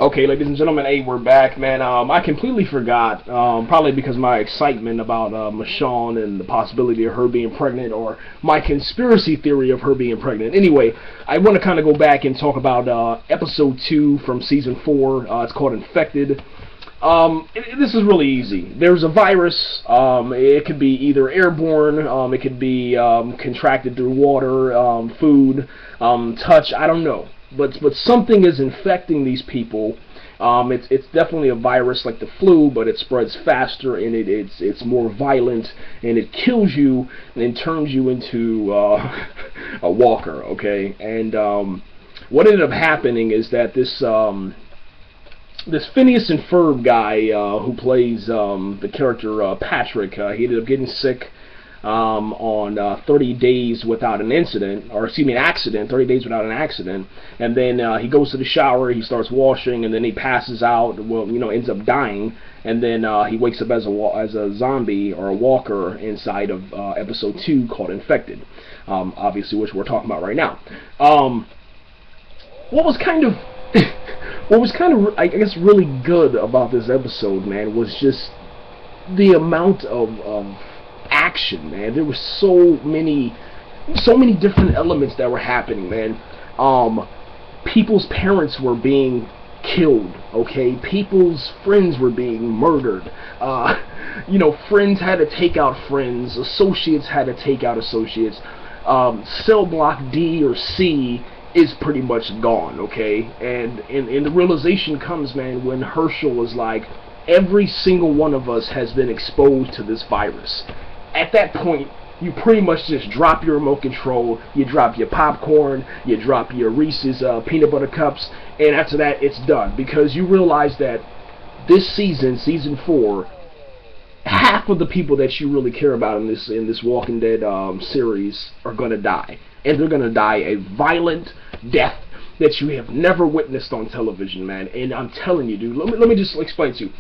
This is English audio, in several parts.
Okay, ladies and gentlemen, hey, we're back, man. I completely forgot, probably because of my excitement about Michonne and the possibility of her being pregnant, or my conspiracy theory of her being pregnant. Anyway, I want to kind of go back and talk about episode 2 from season 4. It's called Infected. This is really easy. There's a virus. It could be either airborne. It could be contracted through water, food, touch. I don't know. But something is infecting these people. It's definitely a virus like the flu, but it spreads faster and it's more violent, and it kills you and turns you into a walker. Okay, and what ended up happening is that this Phineas and Ferb guy who plays the character Patrick, he ended up getting sick on 30 days without an incident, or excuse me, an accident, 30 days without an accident, and then he goes to the shower, he starts washing, and then he passes out, well, ends up dying, and then he wakes up as a zombie or a walker inside of episode 2 called Infected, obviously, which we're talking about right now. What was kind of I guess really good about this episode, man, was just the amount of action, man. There were so many different elements that were happening, man. People's parents were being killed, okay? People's friends were being murdered. Friends had to take out friends. Associates had to take out associates. Cell block D or C is pretty much gone, okay? And the realization comes, man, when Herschel was like, every single one of us has been exposed to this virus. At that point, you pretty much just drop your remote control, you drop your popcorn, you drop your Reese's peanut butter cups, and after that, it's done. Because you realize that this season, season 4, half of the people that you really care about in this Walking Dead series are going to die. And they're going to die a violent death that you have never witnessed on television, man. And I'm telling you, dude, let me just explain to you.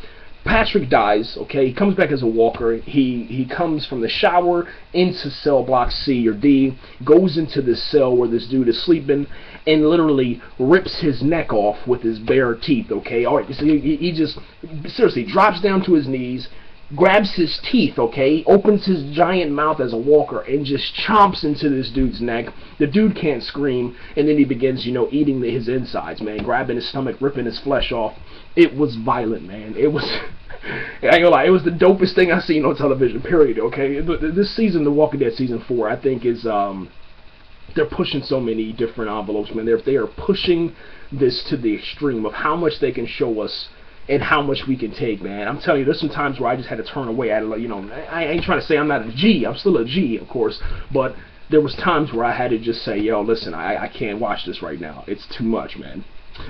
Patrick dies, okay? He comes back as a walker. He comes from the shower into cell block C or D, goes into this cell where this dude is sleeping, and literally rips his neck off with his bare teeth, okay? All right, so he just, seriously, drops down to his knees, grabs his teeth, okay, opens his giant mouth as a walker, and just chomps into this dude's neck. The dude can't scream, and then he begins, eating his insides, man, grabbing his stomach, ripping his flesh off. It was violent, man. It was, I ain't gonna lie, it was the dopest thing I've seen on television, period, okay? This season, The Walking Dead Season 4, I think is, they're pushing so many different envelopes, man. They are pushing this to the extreme of how much they can show us and how much we can take, man. I'm telling you, there's some times where I just had to turn away. I ain't trying to say I'm not a G. I'm still a G, of course, but there was times where I had to just say, yo, listen, I can't watch this right now. It's too much, man.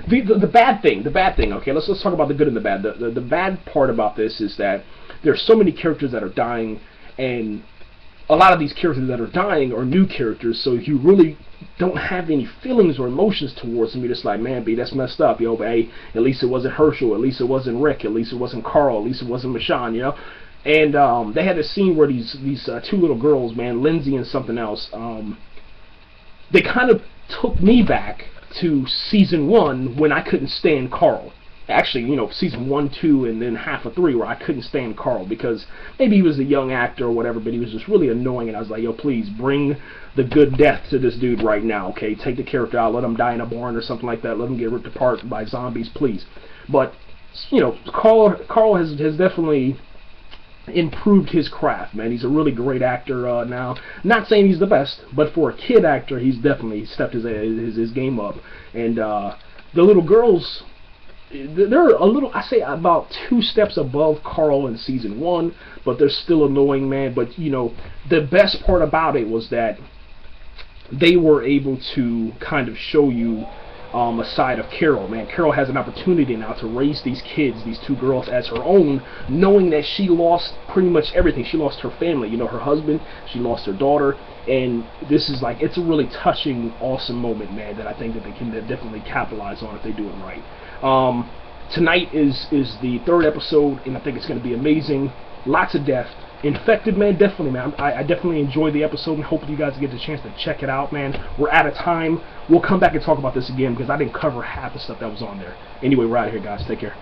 The bad thing, okay, let's talk about the good and the bad. The bad part about this is that there's so many characters that are dying, and a lot of these characters that are dying are new characters, so you really don't have any feelings or emotions towards them. You're just like, man, B, that's messed up, but hey, at least it wasn't Herschel, at least it wasn't Rick, at least it wasn't Carl, at least it wasn't Michonne, And they had a scene where these two little girls, man, Lindsay and something else, they kind of took me back to season 1 when I couldn't stand Carl. Actually, season 1, 2, and then half of 3 where I couldn't stand Carl because maybe he was a young actor or whatever, but he was just really annoying, and I was like, yo, please, bring the good death to this dude right now, okay? Take the character out, let him die in a barn or something like that, let him get ripped apart by zombies, please. But, Carl has definitely improved his craft, man. He's a really great actor now. Not saying he's the best, but for a kid actor, he's definitely stepped his game up. And the little girls, they're a little, I say about 2 steps above Carl in season 1, but they're still annoying, man. But the best part about it was that they were able to kind of show you a side of Carol, man. Carol has an opportunity now to raise these kids, these 2 girls, as her own, knowing that she lost pretty much everything. She lost her family, her husband, she lost her daughter, and this is like, it's a really touching, awesome moment, man, that I think that they can definitely capitalize on if they do it right. Tonight is the 3rd episode, and I think it's going to be amazing. Lots of death, Infected, man, definitely, man. I definitely enjoyed the episode and hope you guys get the chance to check it out, man. We're out of time. We'll come back and talk about this again because I didn't cover half the stuff that was on there. Anyway, we're out of here, guys. Take care.